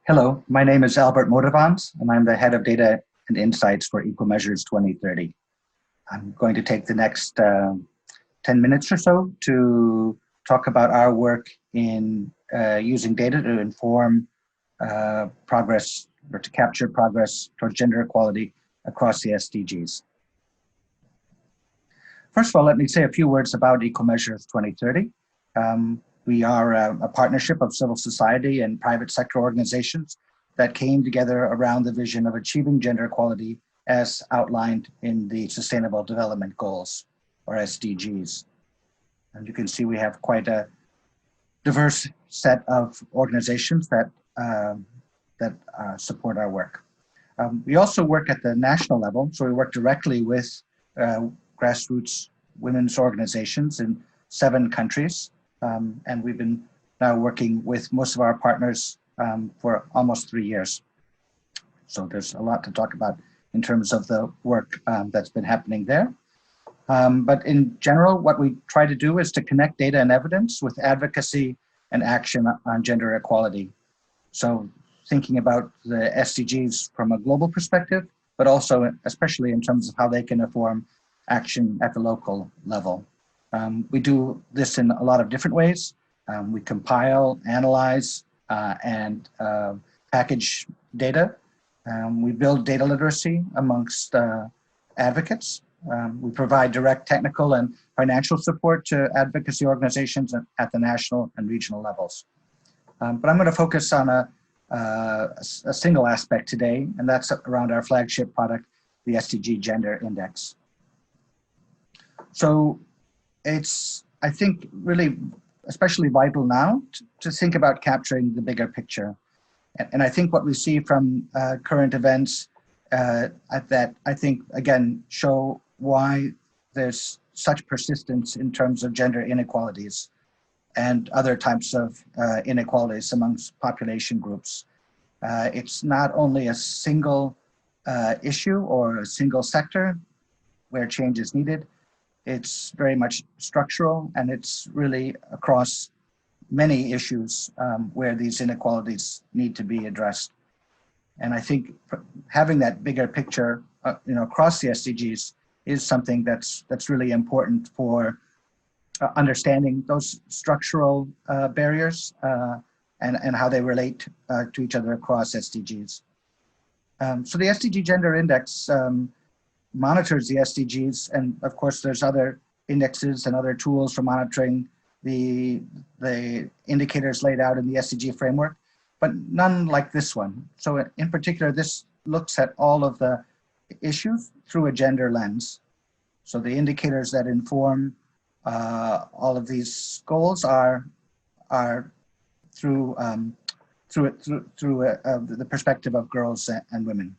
Hello, my name is Albert Motivans, and I'm the head of data and insights for EcoMeasures 2030. I'm going to take the next 10 minutes or so to talk about our work in using data to inform progress or to capture progress towards gender equality across the SDGs. First of all, let me say a few words about EcoMeasures 2030. We are a partnership of civil society and private sector organizations that came together around the vision of achieving gender equality as outlined in the Sustainable Development Goals, or SDGs. And you can see we have quite a diverse set of organizations that support our work. We also work at the national level, so we work directly with grassroots women's organizations in 7 countries. And we've been now working with most of our partners for almost 3 years. So there's a lot to talk about in terms of the work that's been happening there. But in general, what we try to do is to connect data and evidence with advocacy and action on gender equality. So thinking about the SDGs from a global perspective, but also especially in terms of how they can inform action at the local level. We do this in a lot of different ways. We compile, analyze, and package data. We build data literacy amongst advocates. We provide direct technical and financial support to advocacy organizations at the national and regional levels. But I'm going to focus on a single aspect today, and that's around our flagship product, the SDG Gender Index. So it's, I think, really especially vital now to think about capturing the bigger picture. And I think what we see from current events that I think, again, show why there's such persistence in terms of gender inequalities and other types of inequalities amongst population groups. It's not only a single issue or a single sector where change is needed. It's very much structural, and it's really across many issues where these inequalities need to be addressed. And I think having that bigger picture, across the SDGs is something that's really important for understanding those structural barriers and how they relate to each other across SDGs. So the SDG Gender Index monitors the SDGs, and of course there's other indexes and other tools for monitoring the indicators laid out in the SDG framework, but none like this one. So in particular, this looks at all of the issues through a gender lens. So the indicators that inform all of these goals are through the perspective of girls and women.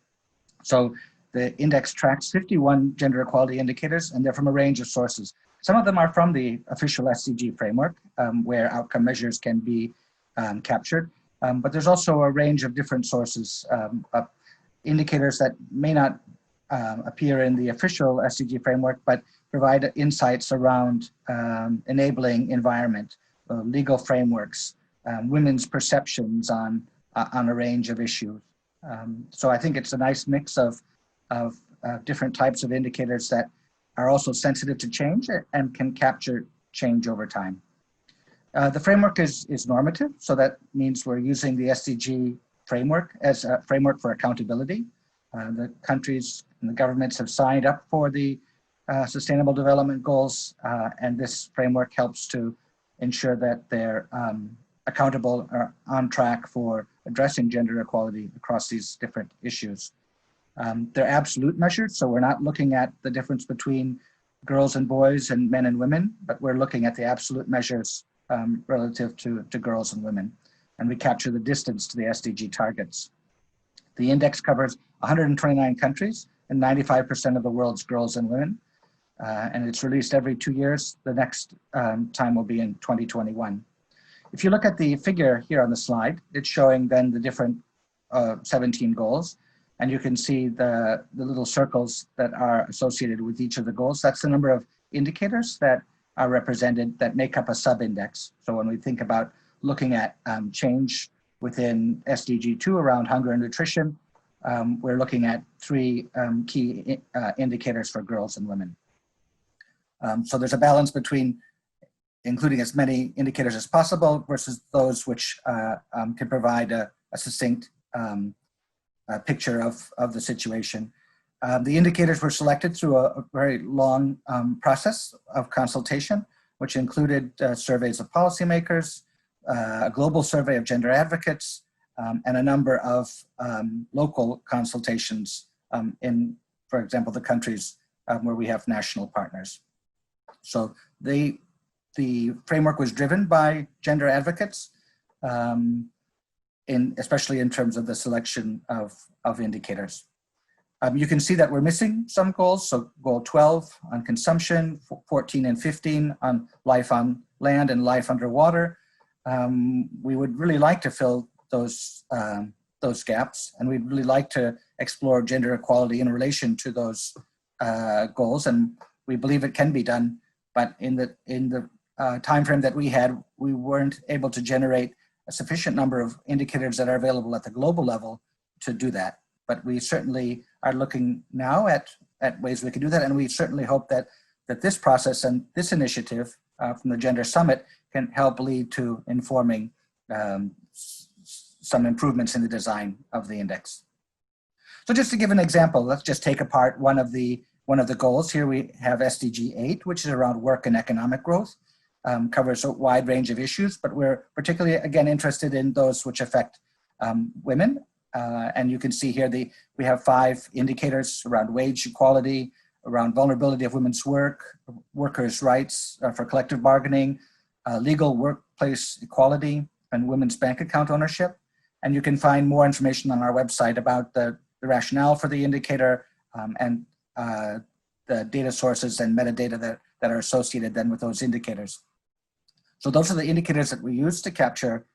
So the index tracks 51 gender equality indicators, and they're from a range of sources. Some of them are from the official SDG framework, where outcome measures can be captured. But there's also a range of different sources of indicators that may not appear in the official SDG framework, but provide insights around enabling environment, legal frameworks, women's perceptions on a range of issues. So I think it's a nice mix of different types of indicators that are also sensitive to change and can capture change over time. The framework is normative, so that means we're using the SDG framework as a framework for accountability. The countries and the governments have signed up for the Sustainable Development Goals, and this framework helps to ensure that they're accountable or on track for addressing gender equality across these different issues. They're absolute measures, so we're not looking at the difference between girls and boys and men and women, but we're looking at the absolute measures relative to girls and women. And we capture the distance to the SDG targets. The index covers 129 countries and 95% of the world's girls and women. And it's released every 2 years. The next time will be in 2021. If you look at the figure here on the slide, it's showing then the different 17 goals. And you can see the little circles that are associated with each of the goals. That's the number of indicators that are represented that make up a sub-index. So when we think about looking at change within SDG 2 around hunger and nutrition, we're looking at three key indicators for girls and women. So there's a balance between including as many indicators as possible versus those which can provide a succinct picture of the situation. The indicators were selected through a very long process of consultation, which included surveys of policymakers, a global survey of gender advocates, and a number of local consultations in, for example, the countries where we have national partners. So the framework was driven by gender advocates, especially in terms of the selection of indicators. You can see that we're missing some goals. So goal 12 on consumption, 14 and 15 on life on land and life underwater. We would really like to fill those gaps, and we'd really like to explore gender equality in relation to those goals, and we believe it can be done. But in the time frame that we had, we weren't able to generate a sufficient number of indicators that are available at the global level to do that. But we certainly are looking now at ways we can do that, and we certainly hope that this process and this initiative from the Gender Summit can help lead to informing some improvements in the design of the index. So just to give an example, let's just take apart one of the goals. Here we have SDG 8, which is around work and economic growth. Covers a wide range of issues, but we're particularly, again, interested in those which affect women. And you can see here we have 5 indicators around wage equality, around vulnerability of women's work, workers' rights for collective bargaining, legal workplace equality, and women's bank account ownership. And you can find more information on our website about the rationale for the indicator and the data sources and metadata that are associated then with those indicators. So those are the indicators that we use to capture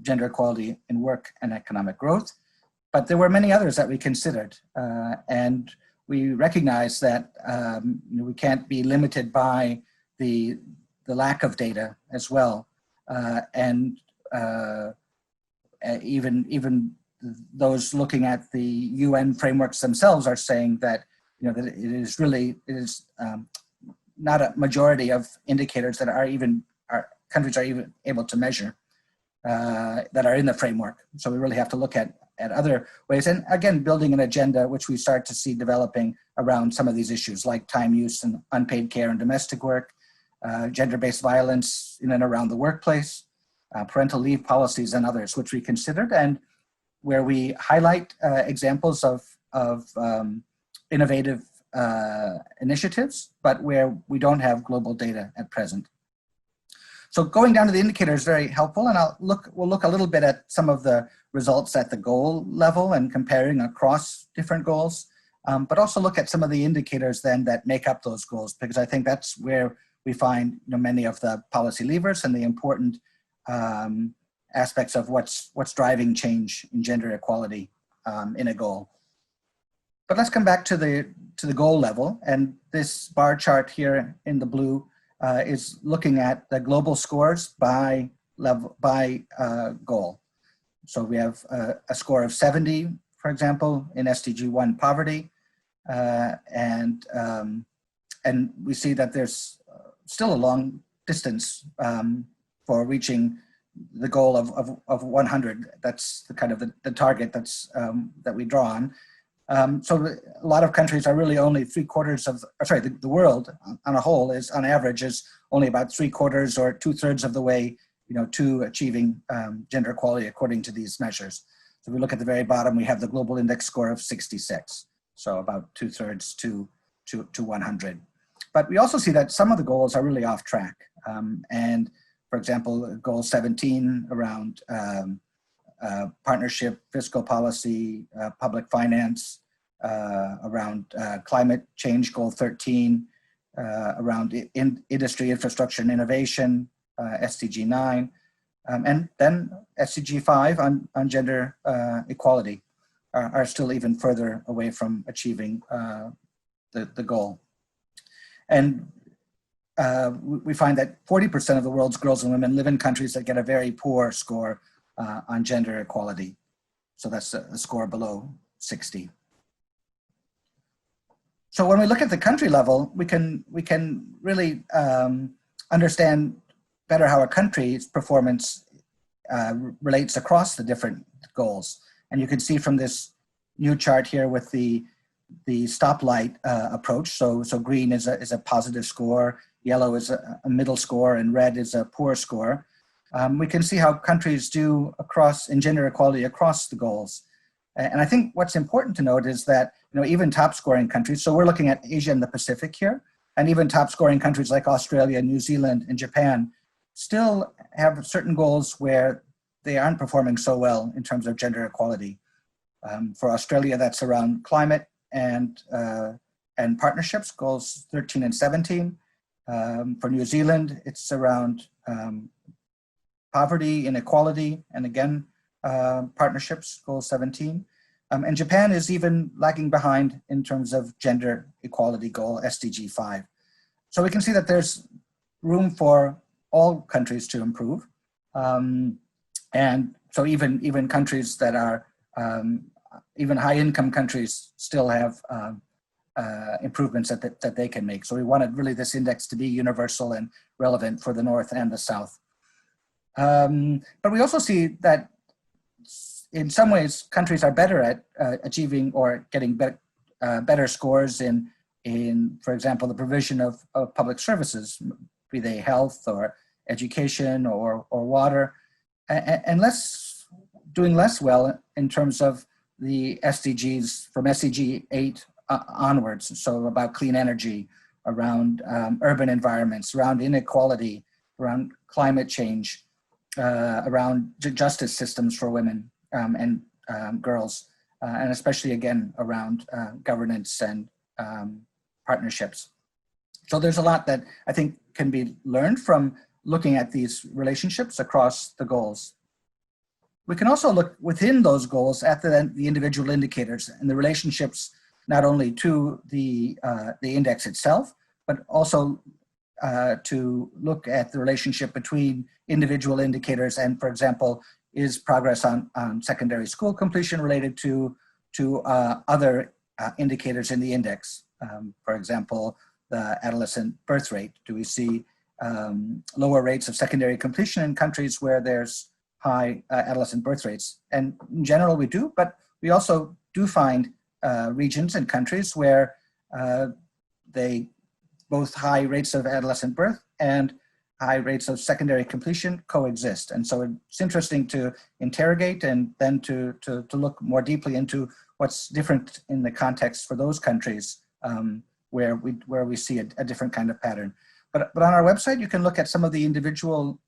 gender equality in work and economic growth. But there were many others that we considered. And we recognize that we can't be limited by the lack of data as well. Even those looking at the UN frameworks themselves are saying that that it is not a majority of indicators that countries are even able to measure that are in the framework. So we really have to look at other ways, and again, building an agenda which we start to see developing around some of these issues like time use and unpaid care and domestic work, gender-based violence in and around the workplace, parental leave policies and others, which we considered, and where we highlight examples of innovative initiatives, but where we don't have global data at present. So going down to the indicator is very helpful, and we'll look a little bit at some of the results at the goal level and comparing across different goals, but also look at some of the indicators then that make up those goals, because I think that's where we find many of the policy levers and the important aspects of what's driving change in gender equality in a goal. But let's come back to the goal level, and this bar chart here in the blue is looking at the global scores by goal. So we have a score of 70, for example, in SDG 1 poverty, and we see that there's still a long distance for reaching the goal of 100. That's the kind of the target that we draw on. So a lot of countries are really only the world on a whole is on average is only about 3/4 or 2/3 of the way, to achieving gender equality according to these measures. So if we look at the very bottom, we have the global index score of 66. So about 2/3 to 100. But we also see that some of the goals are really off track. And for example, goal 17 around partnership, fiscal policy, public finance, around climate change, goal 13, around industry, infrastructure, and innovation, SDG 9, and then SDG 5 on gender equality are still even further away from achieving the goal. And we find that 40% of the world's girls and women live in countries that get a very poor score on gender equality. So that's a score below 60. So when we look at the country level, we can really understand better how a country's performance relates across the different goals. And you can see from this new chart here with the stoplight approach. So green is a positive score, yellow is a middle score, and red is a poor score. We can see how countries do in gender equality across the goals. And I think what's important to note is that, even top scoring countries, so we're looking at Asia and the Pacific here, and even top scoring countries like Australia, New Zealand, and Japan still have certain goals where they aren't performing so well in terms of gender equality. For Australia, that's around climate and partnerships, goals 13 and 17. For New Zealand, it's around poverty, inequality, and again, partnerships, goal 17. And Japan is even lagging behind in terms of gender equality goal, SDG 5. So we can see that there's room for all countries to improve. And so even countries that are, even high income countries still have improvements that they can make. So we wanted really this index to be universal and relevant for the North and the South. But we also see that in some ways, countries are better at achieving or getting better scores in, for example, the provision of public services, be they health or education or water, and doing less well in terms of the SDGs from SDG 8 onwards. So about clean energy, around urban environments, around inequality, around climate change, around justice systems for women and girls, and especially again around governance and partnerships. So there's a lot that I think can be learned from looking at these relationships across the goals. We can also look within those goals at the individual indicators and the relationships not only to the index itself, but also to look at the relationship between individual indicators and, for example, is progress on secondary school completion related to other indicators in the index? For example, the adolescent birth rate. Do we see lower rates of secondary completion in countries where there's high adolescent birth rates? And in general, we do, but we also do find regions and countries where both high rates of adolescent birth and high rates of secondary completion coexist. And so it's interesting to interrogate and then to look more deeply into what's different in the context for those countries where we see a different kind of pattern. But on our website, you can look at some of the individual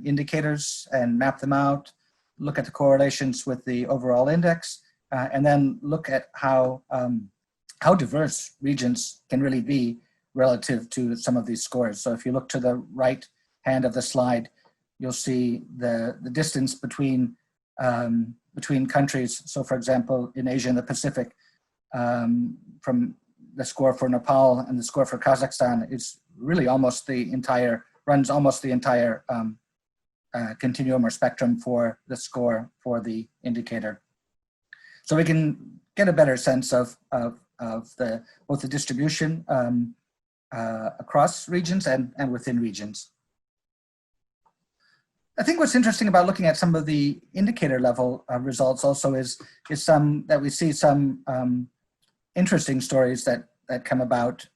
indicators and map them out, look at the correlations with the overall index, and then look at how diverse regions can really be relative to some of these scores. So if you look to the right hand of the slide, you'll see the distance between countries. So for example, in Asia and the Pacific, from the score for Nepal and the score for Kazakhstan is really runs almost the entire continuum or spectrum for the score for the indicator. So we can get a better sense of both the distribution across regions and within regions. I think what's interesting about looking at some of the indicator level results also is that we see some interesting stories that come about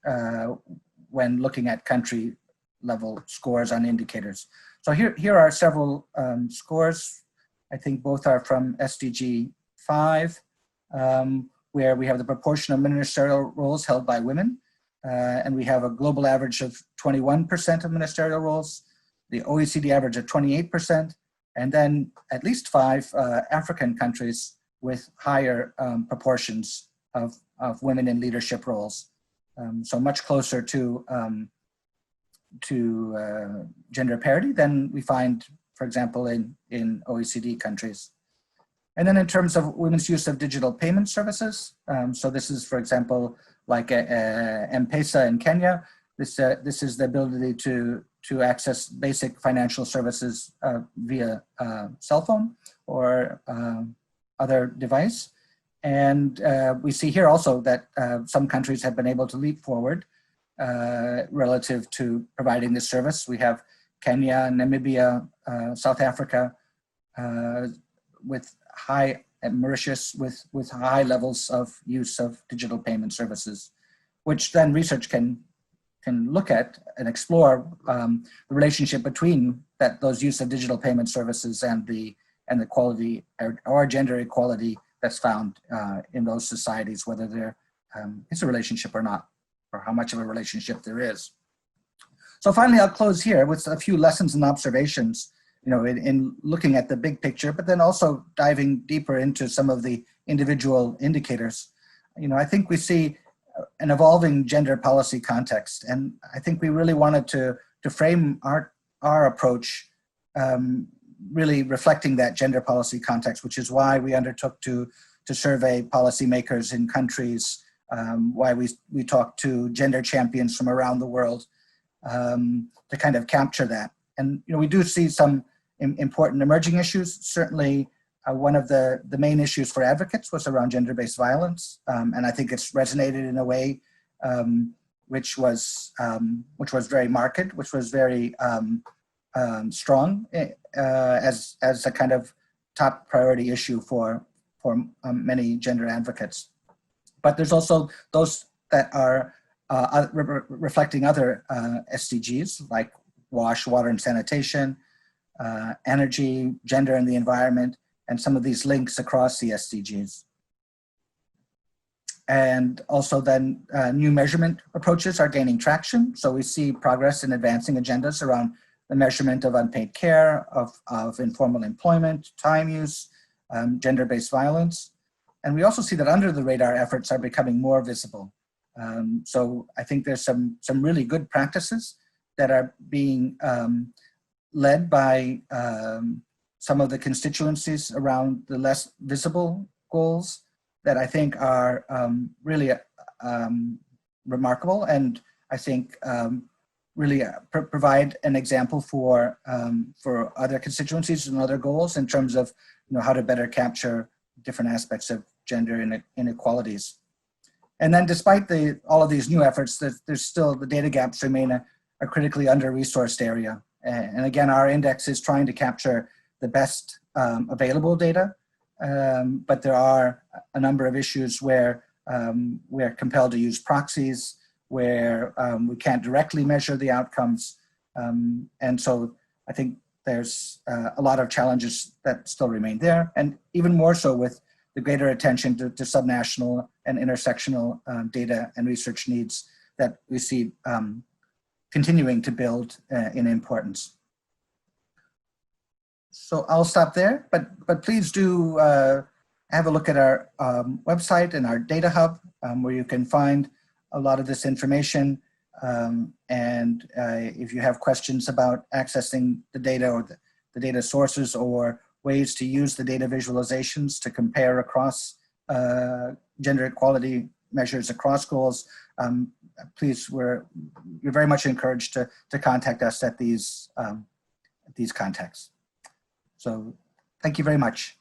when looking at country level scores on indicators. So here are several scores. I think both are from SDG 5, where we have the proportion of ministerial roles held by women. And we have a global average of 21% of ministerial roles, the OECD average of 28%, and then at least 5 African countries with higher proportions of women in leadership roles. So much closer to gender parity than we find, for example, in OECD countries. And then in terms of women's use of digital payment services, so this is, for example, like M-Pesa in Kenya. This is the ability to to access basic financial services via cell phone or other device. And we see here also that some countries have been able to leap forward relative to providing this service. We have Kenya, Namibia, South Africa, with high, and Mauritius with high levels of use of digital payment services, which then research can look at and explore the relationship between those use of digital payment services and the quality or gender equality that's found in those societies, whether there is a relationship or not, or how much of a relationship there is. So finally, I'll close here with a few lessons and observations, in looking at the big picture, but then also diving deeper into some of the individual indicators. I think we see an evolving gender policy context, and I think we really wanted to frame our approach really reflecting that gender policy context, which is why we undertook to survey policymakers in countries, why we talked to gender champions from around the world to kind of capture that. And we do see some important emerging issues. Certainly, one of the main issues for advocates was around gender-based violence, and I think it's resonated in a way which was very marked, which was very strong as a kind of top priority issue for many gender advocates. But there's also those that are reflecting other SDGs like WASH, water and sanitation, energy, gender and the environment, and some of these links across the SDGs. And also then new measurement approaches are gaining traction. So we see progress in advancing agendas around the measurement of unpaid care, of informal employment, time use, gender-based violence. And we also see that under the radar efforts are becoming more visible. So I think there's some really good practices that are being led by some of the constituencies around the less visible goals that I think are really remarkable, and I think really provide an example for other constituencies and other goals in terms of how to better capture different aspects of gender inequalities. And then despite all of these new efforts, there's still the data gaps remain a critically under-resourced area. And again, our index is trying to capture the best available data, but there are a number of issues where we're compelled to use proxies, where we can't directly measure the outcomes. And so I think there's a lot of challenges that still remain there, and even more so with the greater attention to subnational and intersectional data and research needs that we see continuing to build in importance. So I'll stop there, but please do have a look at our website and our data hub, where you can find a lot of this information. And if you have questions about accessing the data or the data sources or ways to use the data visualizations to compare across gender equality measures across goals, please, you're very much encouraged to contact us at these contacts. So thank you very much.